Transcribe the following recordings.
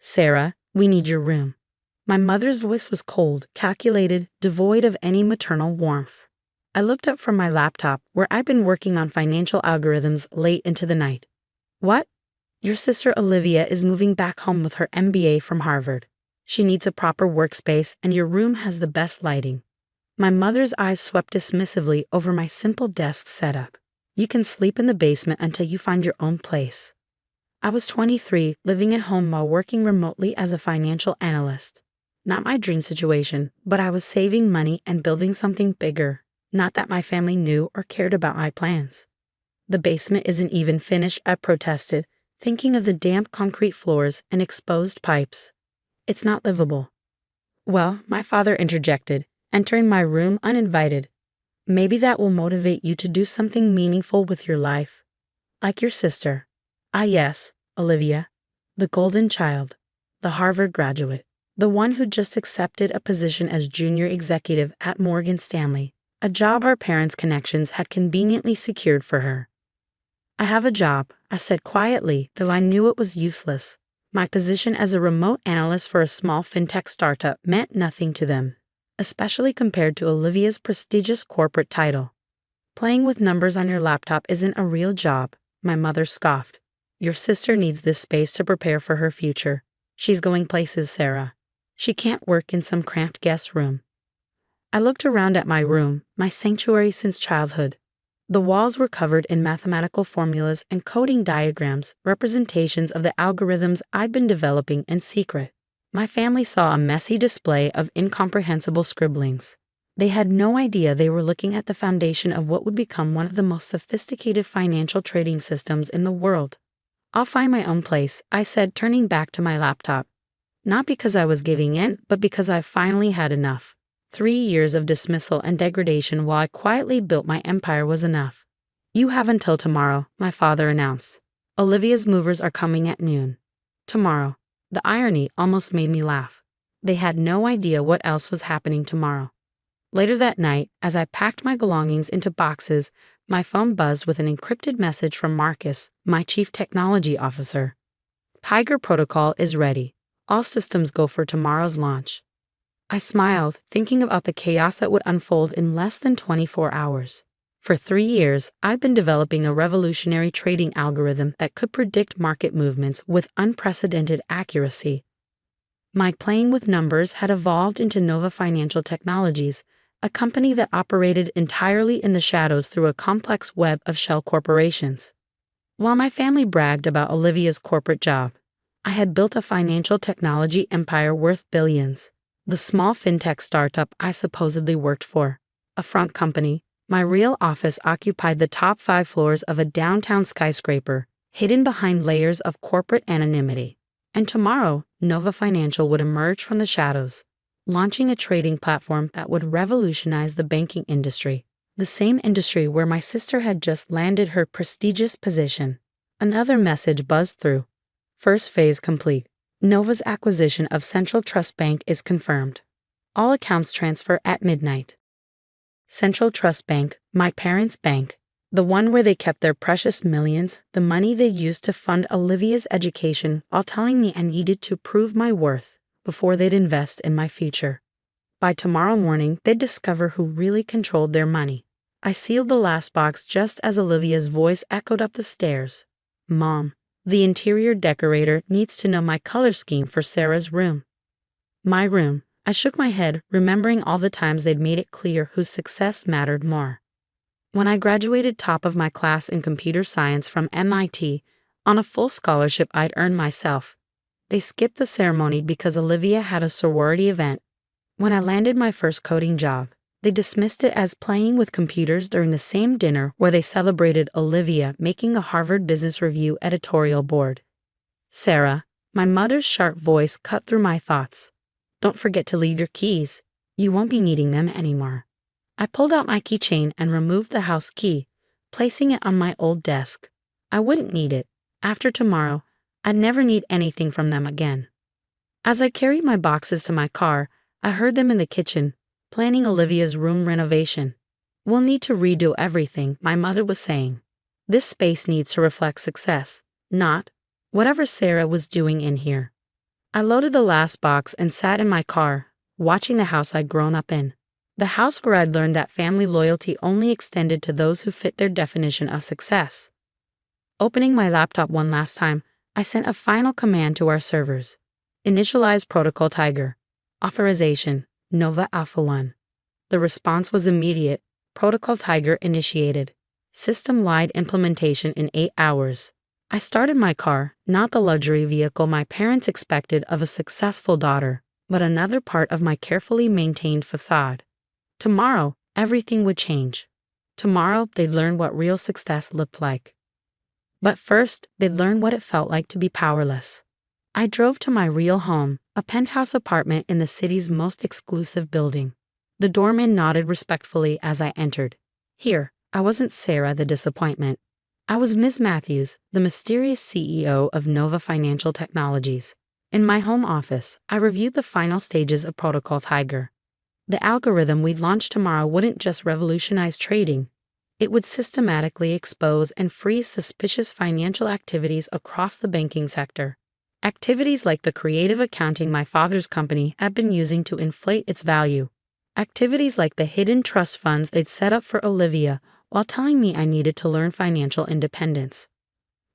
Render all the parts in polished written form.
Sarah, we need your room. My mother's voice was cold, calculated, devoid of any maternal warmth. I looked up from my laptop, where I'd been working on financial algorithms late into the night. What? Your sister Olivia is moving back home with her MBA from Harvard. She needs a proper workspace, and your room has the best lighting. My mother's eyes swept dismissively over my simple desk setup. You can sleep in the basement until you find your own place. I was 23, living at home while working remotely as a financial analyst. Not my dream situation, but I was saving money and building something bigger. Not that my family knew or cared about my plans. The basement isn't even finished, I protested, thinking of the damp concrete floors and exposed pipes. It's not livable. Well, my father interjected, entering my room uninvited. Maybe that will motivate you to do something meaningful with your life. Like your sister. Ah yes, Olivia. The golden child. The Harvard graduate. The one who just accepted a position as junior executive at Morgan Stanley. A job our parents' connections had conveniently secured for her. I have a job, I said quietly, though I knew it was useless. My position as a remote analyst for a small fintech startup meant nothing to them, especially compared to Olivia's prestigious corporate title. Playing with numbers on your laptop isn't a real job, my mother scoffed. Your sister needs this space to prepare for her future. She's going places, Sarah. She can't work in some cramped guest room. I looked around at my room, my sanctuary since childhood. The walls were covered in mathematical formulas and coding diagrams, representations of the algorithms I'd been developing in secret. My family saw a messy display of incomprehensible scribblings. They had no idea they were looking at the foundation of what would become one of the most sophisticated financial trading systems in the world. I'll find my own place, I said, turning back to my laptop. Not because I was giving in, but because I finally had enough. 3 years of dismissal and degradation while I quietly built my empire was enough. You have until tomorrow, my father announced. Olivia's movers are coming at noon. Tomorrow. The irony almost made me laugh. They had no idea what else was happening tomorrow. Later that night, as I packed my belongings into boxes, my phone buzzed with an encrypted message from Marcus, my chief technology officer. Tiger Protocol is ready. All systems go for tomorrow's launch. I smiled, thinking about the chaos that would unfold in less than 24 hours. For 3 years, I'd been developing a revolutionary trading algorithm that could predict market movements with unprecedented accuracy. My playing with numbers had evolved into Nova Financial Technologies, a company that operated entirely in the shadows through a complex web of shell corporations. While my family bragged about Olivia's corporate job, I had built a financial technology empire worth billions. The small fintech startup I supposedly worked for, a front company, my real office occupied the top 5 floors of a downtown skyscraper, hidden behind layers of corporate anonymity. And tomorrow, Nova Financial would emerge from the shadows, launching a trading platform that would revolutionize the banking industry, the same industry where my sister had just landed her prestigious position. Another message buzzed through. First phase complete. Nova's acquisition of Central Trust Bank is confirmed. All accounts transfer at midnight. Central Trust Bank, my parents' bank, the one where they kept their precious millions, the money they used to fund Olivia's education while telling me I needed to prove my worth before they'd invest in my future. By tomorrow morning, they'd discover who really controlled their money. I sealed the last box just as Olivia's voice echoed up the stairs. Mom, the interior decorator needs to know my color scheme for Sarah's room. My room. I shook my head, remembering all the times they'd made it clear whose success mattered more. When I graduated top of my class in computer science from MIT, on a full scholarship I'd earned myself, they skipped the ceremony because Olivia had a sorority event. When I landed my first coding job, they dismissed it as playing with computers during the same dinner where they celebrated Olivia making a Harvard Business Review editorial board. Sarah, my mother's sharp voice cut through my thoughts. Don't forget to leave your keys. You won't be needing them anymore. I pulled out my keychain and removed the house key, placing it on my old desk. I wouldn't need it. After tomorrow, I'd never need anything from them again. As I carried my boxes to my car, I heard them in the kitchen, planning Olivia's room renovation. We'll need to redo everything, my mother was saying. This space needs to reflect success, not whatever Sarah was doing in here. I loaded the last box and sat in my car, watching the house I'd grown up in. The house where I'd learned that family loyalty only extended to those who fit their definition of success. Opening my laptop one last time, I sent a final command to our servers. Initialize Protocol Tiger. Authorization, Nova Alpha 1. The response was immediate. Protocol Tiger initiated. System-wide implementation in 8 hours. I started my car, not the luxury vehicle my parents expected of a successful daughter, but another part of my carefully maintained facade. Tomorrow, everything would change. Tomorrow, they'd learn what real success looked like. But first, they'd learn what it felt like to be powerless. I drove to my real home, a penthouse apartment in the city's most exclusive building. The doorman nodded respectfully as I entered. Here, I wasn't Sarah the disappointment. I was Ms. Matthews, the mysterious CEO of Nova Financial Technologies. In my home office, I reviewed the final stages of Protocol Tiger. The algorithm we'd launch tomorrow wouldn't just revolutionize trading. It would systematically expose and freeze suspicious financial activities across the banking sector. Activities like the creative accounting my father's company had been using to inflate its value. Activities like the hidden trust funds they'd set up for Olivia while telling me I needed to learn financial independence.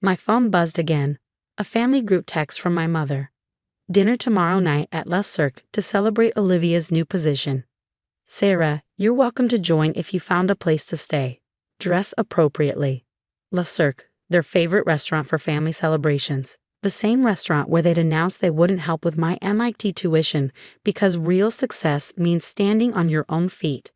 My phone buzzed again, a family group text from my mother. Dinner tomorrow night at Le Cirque to celebrate Olivia's new position. Sarah, you're welcome to join if you found a place to stay. Dress appropriately. Le Cirque, their favorite restaurant for family celebrations. The same restaurant where they'd announced they wouldn't help with my MIT tuition because real success means standing on your own feet.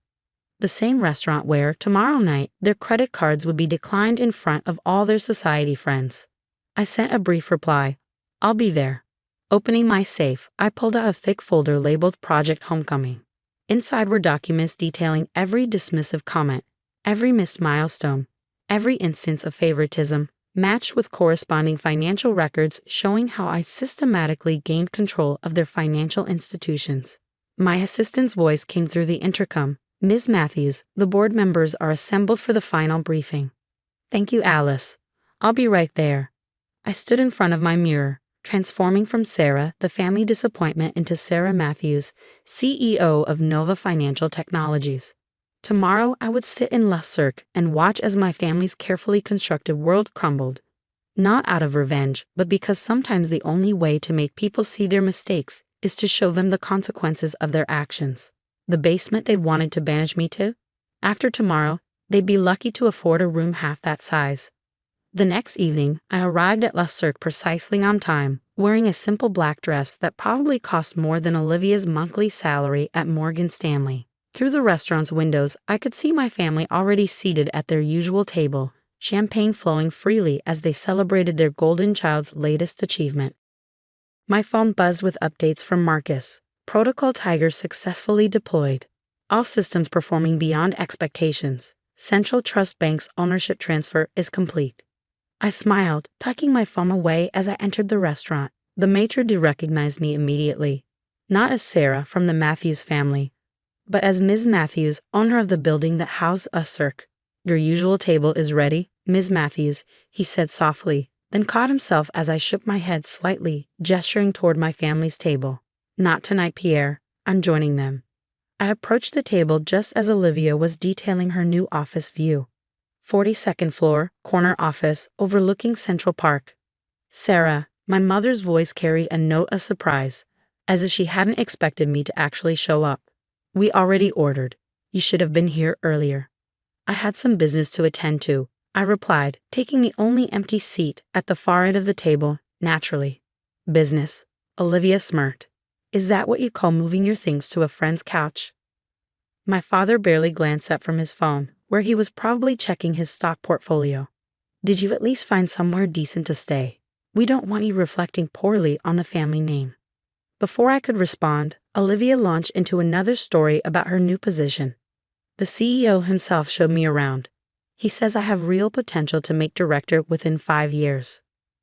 The same restaurant where, tomorrow night, their credit cards would be declined in front of all their society friends. I sent a brief reply. I'll be there. Opening my safe, I pulled out a thick folder labeled Project Homecoming. Inside were documents detailing every dismissive comment, every missed milestone, every instance of favoritism, matched with corresponding financial records showing how I systematically gained control of their financial institutions. My assistant's voice came through the intercom. Ms. Matthews, the board members are assembled for the final briefing. Thank you, Alice. I'll be right there. I stood in front of my mirror, transforming from Sarah, the family disappointment, into Sarah Matthews, CEO of Nova Financial Technologies. Tomorrow, I would sit in Le Cirque and watch as my family's carefully constructed world crumbled. Not out of revenge, but because sometimes the only way to make people see their mistakes is to show them the consequences of their actions. The basement they'd wanted to banish me to? After tomorrow, they'd be lucky to afford a room half that size. The next evening, I arrived at Le Cirque precisely on time, wearing a simple black dress that probably cost more than Olivia's monthly salary at Morgan Stanley. Through the restaurant's windows, I could see my family already seated at their usual table, champagne flowing freely as they celebrated their golden child's latest achievement. My phone buzzed with updates from Marcus. Protocol Tiger successfully deployed. All systems performing beyond expectations. Central Trust Bank's ownership transfer is complete. I smiled, tucking my phone away as I entered the restaurant. The maitre d' recognized me immediately. Not as Sarah from the Matthews family, but as Ms. Matthews, owner of the building that housed Le Cirque. Your usual table is ready, Ms. Matthews, he said softly, then caught himself as I shook my head slightly, gesturing toward my family's table. Not tonight, Pierre. I'm joining them. I approached the table just as Olivia was detailing her new office view. 42nd floor, corner office, overlooking Central Park. Sarah, my mother's voice carried a note of surprise, as if she hadn't expected me to actually show up. We already ordered. You should have been here earlier. I had some business to attend to, I replied, taking the only empty seat at the far end of the table, naturally. Business. Olivia smirked. Is that what you call moving your things to a friend's couch? My father barely glanced up from his phone, where he was probably checking his stock portfolio. Did you at least find somewhere decent to stay? We don't want you reflecting poorly on the family name. Before I could respond, Olivia launched into another story about her new position. The CEO himself showed me around. He says I have real potential to make director within 5 years.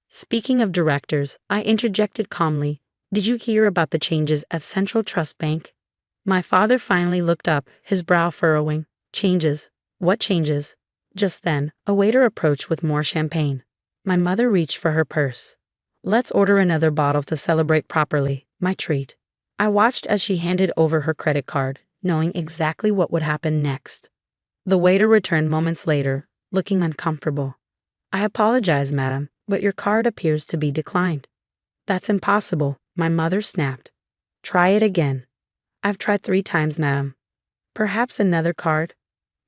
Speaking of directors, I interjected calmly, did you hear about the changes at Central Trust Bank? My father finally looked up, his brow furrowing. Changes? What changes? Just then, a waiter approached with more champagne. My mother reached for her purse. Let's order another bottle to celebrate properly, my treat. I watched as she handed over her credit card, knowing exactly what would happen next. The waiter returned moments later, looking uncomfortable. I apologize, madam, but your card appears to be declined. That's impossible, my mother snapped. Try it again. I've tried 3 times, madam. Perhaps another card?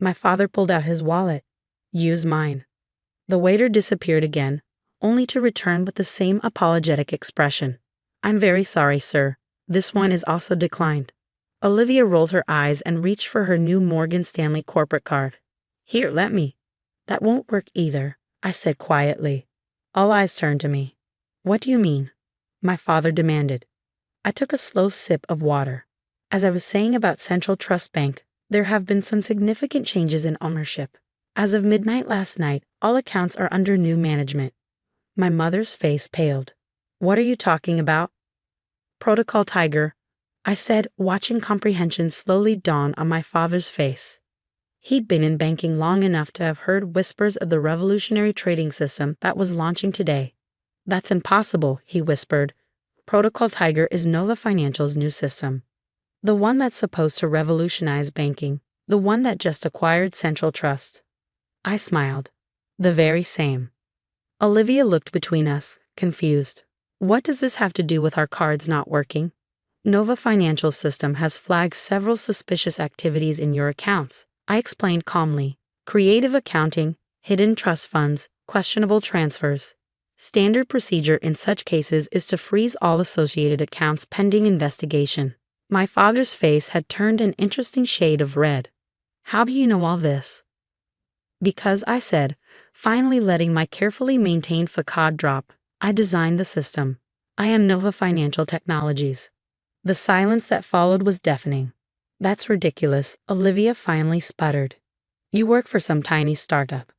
My father pulled out his wallet. Use mine. The waiter disappeared again, only to return with the same apologetic expression. I'm very sorry, sir. This one is also declined. Olivia rolled her eyes and reached for her new Morgan Stanley corporate card. Here, let me. That won't work either, I said quietly. All eyes turned to me. What do you mean? My father demanded. I took a slow sip of water. As I was saying about Central Trust Bank, there have been some significant changes in ownership. As of midnight last night, all accounts are under new management. My mother's face paled. What are you talking about? Protocol Tiger, I said, watching comprehension slowly dawn on my father's face. He'd been in banking long enough to have heard whispers of the revolutionary trading system that was launching today. That's impossible, he whispered. Protocol Tiger is Nova Financial's new system. The one that's supposed to revolutionize banking. The one that just acquired Central Trust. I smiled. The very same. Olivia looked between us, confused. What does this have to do with our cards not working? Nova Financial System has flagged several suspicious activities in your accounts, I explained calmly. Creative accounting, hidden trust funds, questionable transfers. Standard procedure in such cases is to freeze all associated accounts pending investigation. My father's face had turned an interesting shade of red. How do you know all this? Because I said, finally letting my carefully maintained facade drop, I designed the system. I am Nova Financial Technologies. The silence that followed was deafening. That's ridiculous, Olivia finally sputtered. You work for some tiny startup.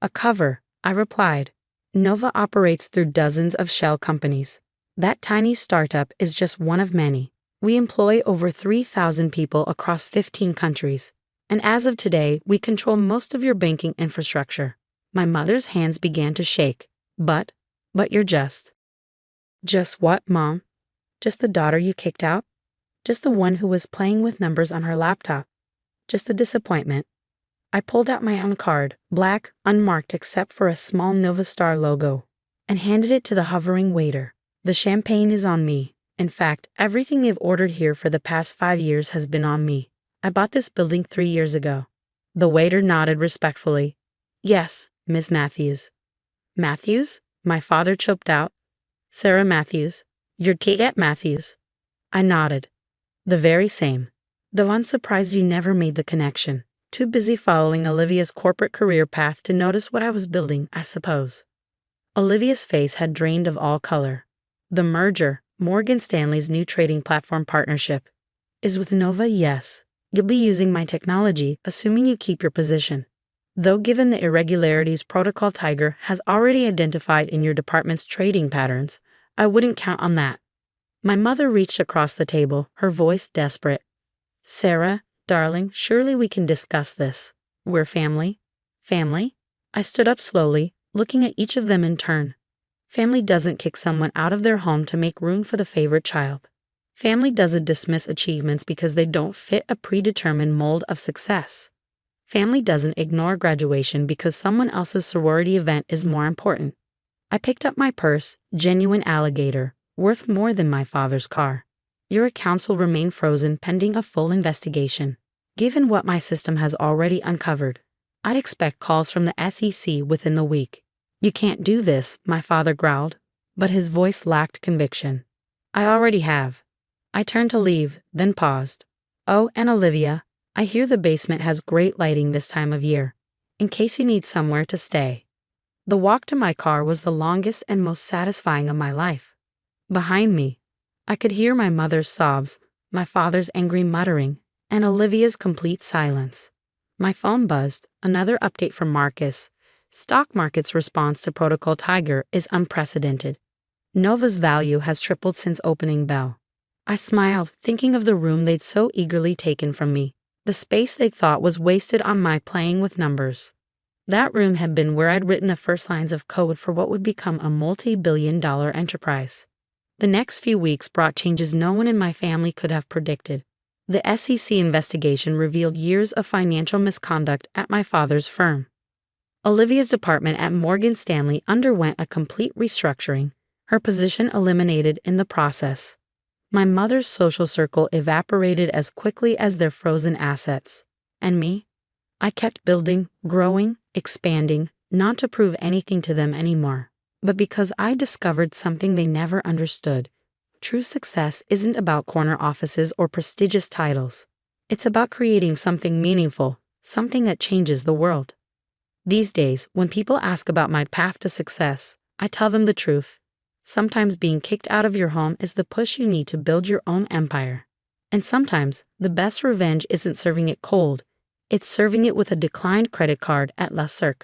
A cover, I replied. Nova operates through dozens of shell companies. That tiny startup is just one of many. We employ over 3,000 people across 15 countries. And as of today, we control most of your banking infrastructure. My mother's hands began to shake. But you're just. Just what, Mom? Just the daughter you kicked out? Just the one who was playing with numbers on her laptop? Just a disappointment. I pulled out my own card, black, unmarked except for a small Nova Star logo, and handed it to the hovering waiter. The champagne is on me. In fact, everything they've ordered here for the past 5 years has been on me. I bought this building 3 years ago. The waiter nodded respectfully. Yes, Miss Matthews. Matthews? My father choked out. Sarah Matthews. You're Kate Matthews. I nodded. The very same. Though I'm surprised you never made the connection. Too busy following Olivia's corporate career path to notice what I was building, I suppose. Olivia's face had drained of all color. The merger, Morgan Stanley's new trading platform partnership, is with Nova, yes. You'll be using my technology, assuming you keep your position. Though given the irregularities Protocol Tiger has already identified in your department's trading patterns, I wouldn't count on that. My mother reached across the table, her voice desperate. Sarah, darling, surely we can discuss this. We're family. Family? I stood up slowly, looking at each of them in turn. Family doesn't kick someone out of their home to make room for the favorite child. Family doesn't dismiss achievements because they don't fit a predetermined mold of success. Family doesn't ignore graduation because someone else's sorority event is more important. I picked up my purse, genuine alligator, worth more than my father's car. Your accounts will remain frozen pending a full investigation. Given what my system has already uncovered, I'd expect calls from the SEC within the week. You can't do this, my father growled, but his voice lacked conviction. I already have. I turned to leave, then paused. Oh, and Olivia, I hear the basement has great lighting this time of year, in case you need somewhere to stay. The walk to my car was the longest and most satisfying of my life. Behind me, I could hear my mother's sobs, my father's angry muttering, and Olivia's complete silence. My phone buzzed, another update from Marcus. Stock market's response to Protocol Tiger is unprecedented. Nova's value has tripled since opening bell. I smiled, thinking of the room they'd so eagerly taken from me, the space they thought was wasted on my playing with numbers. That room had been where I'd written the first lines of code for what would become a multi-billion-dollar enterprise. The next few weeks brought changes no one in my family could have predicted. The SEC investigation revealed years of financial misconduct at my father's firm. Olivia's department at Morgan Stanley underwent a complete restructuring, her position eliminated in the process. My mother's social circle evaporated as quickly as their frozen assets. And me? I kept building, growing, expanding, not to prove anything to them anymore, but because I discovered something they never understood. True success isn't about corner offices or prestigious titles. It's about creating something meaningful, something that changes the world. These days, when people ask about my path to success, I tell them the truth. Sometimes being kicked out of your home is the push you need to build your own empire. And sometimes, the best revenge isn't serving it cold, it's serving it with a declined credit card at La Cirque.